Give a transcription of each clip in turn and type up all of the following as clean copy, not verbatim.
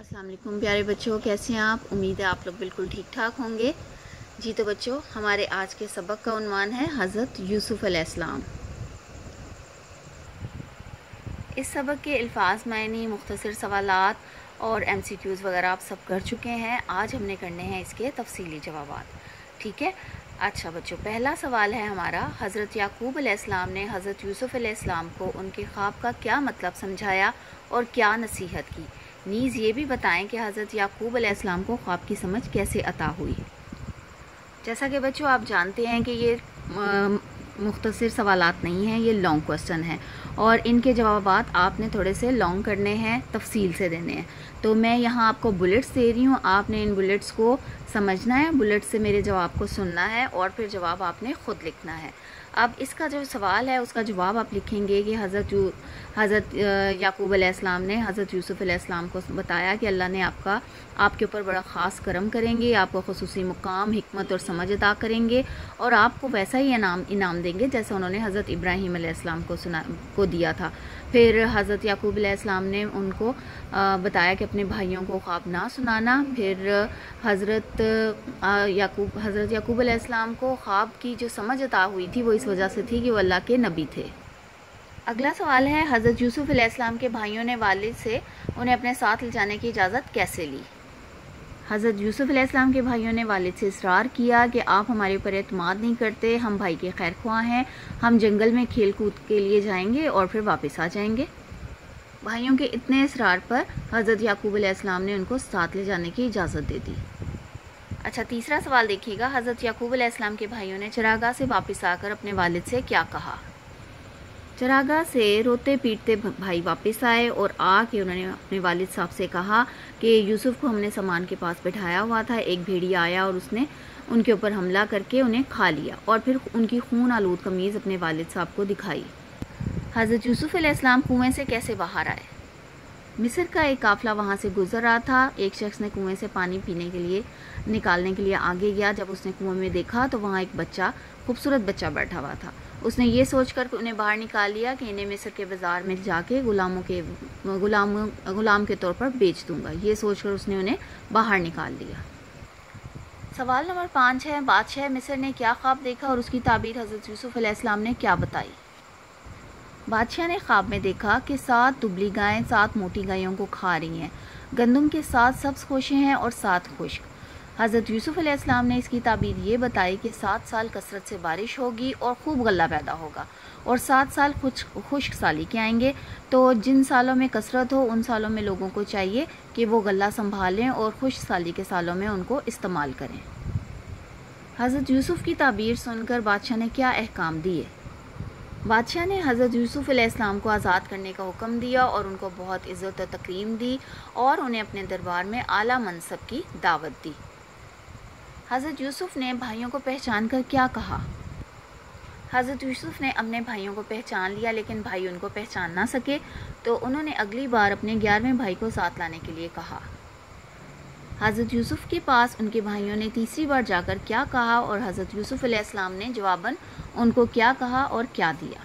अस्सलाम वालेकुम प्यारे बच्चों, कैसे हैं आप? उम्मीद है आप लोग बिल्कुल ठीक ठाक होंगे। जी तो बच्चों, हमारे आज के सबक का उन्वान है हज़रत यूसुफ़ अलैहिस्सलाम। इस सबक के अल्फाज, मायनी, मुख्तसर सवालात और MCQs वगैरह आप सब कर चुके हैं। आज हमने करने हैं इसके तफसीली जवाबात, ठीक है। अच्छा बच्चों, पहला सवाल है हमारा, हज़रत याकूब अलैहिस्सलाम ने हज़रत यूसुफ़ अलैहिस्सलाम को उनके ख्वाब का क्या मतलब समझाया और क्या नसीहत की। नीज़ ये भी बताएं कि हज़रत याकूब अलैहिस्सलाम को ख्वाब की समझ कैसे अता हुई। जैसा कि बच्चों आप जानते हैं कि ये मुख्तसर सवालात नहीं हैं, ये लॉन्ग क्वेश्चन हैं और इनके जवाबात आपने थोड़े से लॉन्ग करने हैं, तफसील से देने हैं। तो मैं यहाँ आपको बुलेट्स दे रही हूँ, आपने इन बुलेट्स को समझना है, बुलेट से मेरे जवाब को सुनना है और फिर जवाब आपने ख़ुद लिखना है। अब इसका जो सवाल है उसका जवाब आप लिखेंगे कि हज़रत याकूब अलैहिस्सलाम ने हज़रत यूसुफ़ अलैहिस्सलाम को बताया कि अल्लाह ने आपके ऊपर बड़ा ख़ास करम करेंगे, आपको ख़ुसूसी मुकाम, हिकमत और समझ अता करेंगे और आपको वैसा ही इनाम देंगे जैसा उन्होंने हज़रत इब्राहीम अलैहिस्सलाम को दिया था। फिर हज़रत याकूब अलैहिस्सलाम ने उनको बताया कि अपने भाइयों को ख्वाब ना सुनाना। फिर हज़रत याकूब अलैहिस्सलाम को ख्वाब की जो समझ अता हुई थी वो इस वजह से थी कि वो अल्लाह के नबी थे। अगला सवाल है, हज़रत यूसुफ़ अलैहिस्सलाम के भाइयों ने वालिद से उन्हें अपने साथ ले जाने की इजाज़त कैसे ली। हज़रत यूसुफ़ अलैहिस्सलाम के भाइयों ने वालिद से इसरार किया कि आप हमारे ऊपर एतमाद नहीं करते, हम भाई के खैर ख्वाह हैं, हम जंगल में खेल कूद के लिए जाएंगे और फिर वापस आ जाएंगे। भाइयों के इतने इसरार पर हज़रत याकूब अलैहिस्सलाम ने उनको साथ ले जाने की इजाज़त दे दी। अच्छा, तीसरा सवाल देखिएगा, हज़रत याकूब अलैहिस्सलाम के भाइयों ने चरागाह से वापस आकर अपने वालिद से क्या कहा। चरागाह से रोते पीटते भाई वापस आए और आके उन्होंने अपने वालिद साहब से कहा कि यूसुफ़ को हमने सामान के पास बैठाया हुआ था, एक भेड़िया आया और उसने उनके ऊपर हमला करके उन्हें खा लिया और फिर उनकी खून आलूद कमीज़ अपने वालिद साहब को दिखाई। हज़रत यूसुफ़ अलैहिस्सलाम कुएं से कैसे बाहर आए। मिस्र का एक काफ़िला वहाँ से गुजर रहा था। एक शख्स ने कुएं से पानी निकालने के लिए आगे गया। जब उसने कुएं में देखा तो वहाँ एक खूबसूरत बच्चा बैठा हुआ था। उसने ये सोचकर उन्हें बाहर निकाल लिया कि इन्हें मिस्र के बाज़ार में जाके गुलाम के तौर पर बेच दूंगा। ये सोचकर उसने उन्हें बाहर निकाल लिया। सवाल नंबर 5 है, बादशाह मिस्र ने क्या ख्वाब देखा और उसकी ताबीर हज़रत यूसुफ़ अलैहिस्सलाम ने क्या बताई। बादशाह ने ख्वाब में देखा कि 7 दुबली गायें 7 मोटी गायों को खा रही हैं। गंदम के 7 सब्ज़ खोशे हैं और 7 खुश्क। हज़रत यूसुफ़ अलैहिस्सलाम ने इसकी ताबीर ये बताई कि 7 साल कसरत से बारिश होगी और खूब गल्ला पैदा होगा और 7 साल खुश्क साली के आएंगे। तो जिन सालों में कसरत हो उन सालों में लोगों को चाहिए कि वो गल्ला संभालें और खुश्क साली के सालों में उनको इस्तेमाल करें। हज़रत यूसुफ़ की ताबीर सुनकर बादशाह ने क्या अहकाम दिए। बादशाह ने हज़रत यूसुफ़ अलैहिस्सलाम को आज़ाद करने का हुक्म दिया और उनको बहुत इज़्ज़त और तकरीम दी और उन्हें अपने दरबार में आला मनसब की दावत दी। हज़रत यूसुफ़ ने भाइयों को पहचान कर क्या कहा। हज़रत यूसुफ़ ने अपने भाइयों को पहचान लिया लेकिन भाई उनको पहचान ना सके, तो उन्होंने अगली बार अपने 11वें भाई को साथ लाने के लिए कहा। हज़रत यूसुफ़ के पास उनके भाइयों ने तीसरी बार जाकर क्या कहा और हज़रत यूसुफ़ अलैहिस्सलाम ने जवाबन उनको क्या कहा और क्या दिया।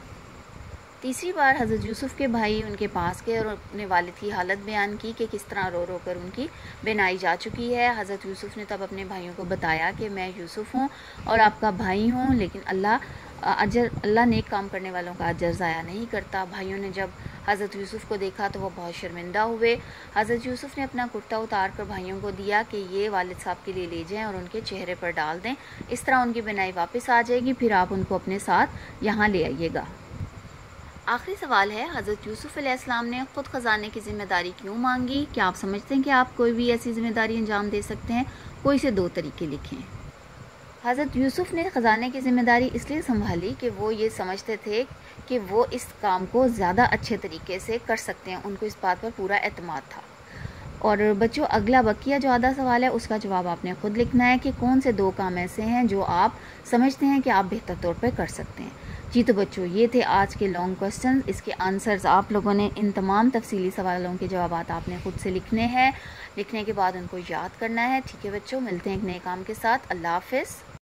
तीसरी बार हज़रत यूसुफ़ के भाई उनके पास गए और अपने वालिद की हालत बयान की कि किस तरह रो रो कर उनकी बेनाई जा चुकी है। हज़रत यूसुफ़ ने तब अपने भाइयों को बताया कि मैं यूसुफ़ हूँ और आपका भाई हूँ, लेकिन अल्लाह नेक काम करने वालों का अजर ज़ाया नहीं करता। भाइयों ने जब हज़रत यूसुफ़ को देखा तो वो बहुत शर्मिंदा हुए। हज़रत यूसुफ़ ने अपना कुर्ता उतार कर भाइयों को दिया कि ये वालिद साहब के लिए ले जाएं और उनके चेहरे पर डाल दें, इस तरह उनकी बेनाई वापस आ जाएगी, फिर आप उनको अपने साथ यहाँ ले आइएगा। आखिरी सवाल है, हज़रत यूसुफ़ अलैहिस्सलाम ने ख़ुद ख़जाने की ज़िम्मेदारी क्यों मांगी। क्या आप समझते हैं कि आप कोई भी ऐसी ज़िम्मेदारी अंजाम दे सकते हैं? कोई से 2 तरीके लिखें। हज़रत यूसुफ़ ने ख़जाने की ज़िम्मेदारी इसलिए संभाली कि वो ये समझते थे कि वो इस काम को ज़्यादा अच्छे तरीके से कर सकते हैं, उनको इस बात पर पूरा एतमाद था। और बच्चों, अगला बकिया जो आधा सवाल है उसका जवाब आपने ख़ुद लिखना है कि कौन से 2 काम ऐसे हैं जो आप समझते हैं कि आप बेहतर तौर पर कर सकते हैं। जी तो बच्चों, ये थे आज के लॉन्ग क्वेश्चन। इसके आंसर्स आप लोगों ने इन तमाम तफसीली सवालों के जवाबात आपने ख़ुद से लिखने हैं। लिखने के बाद उनको याद करना है, ठीक है बच्चों। मिलते हैं एक नए काम के साथ। अल्लाह हाफ़िज़।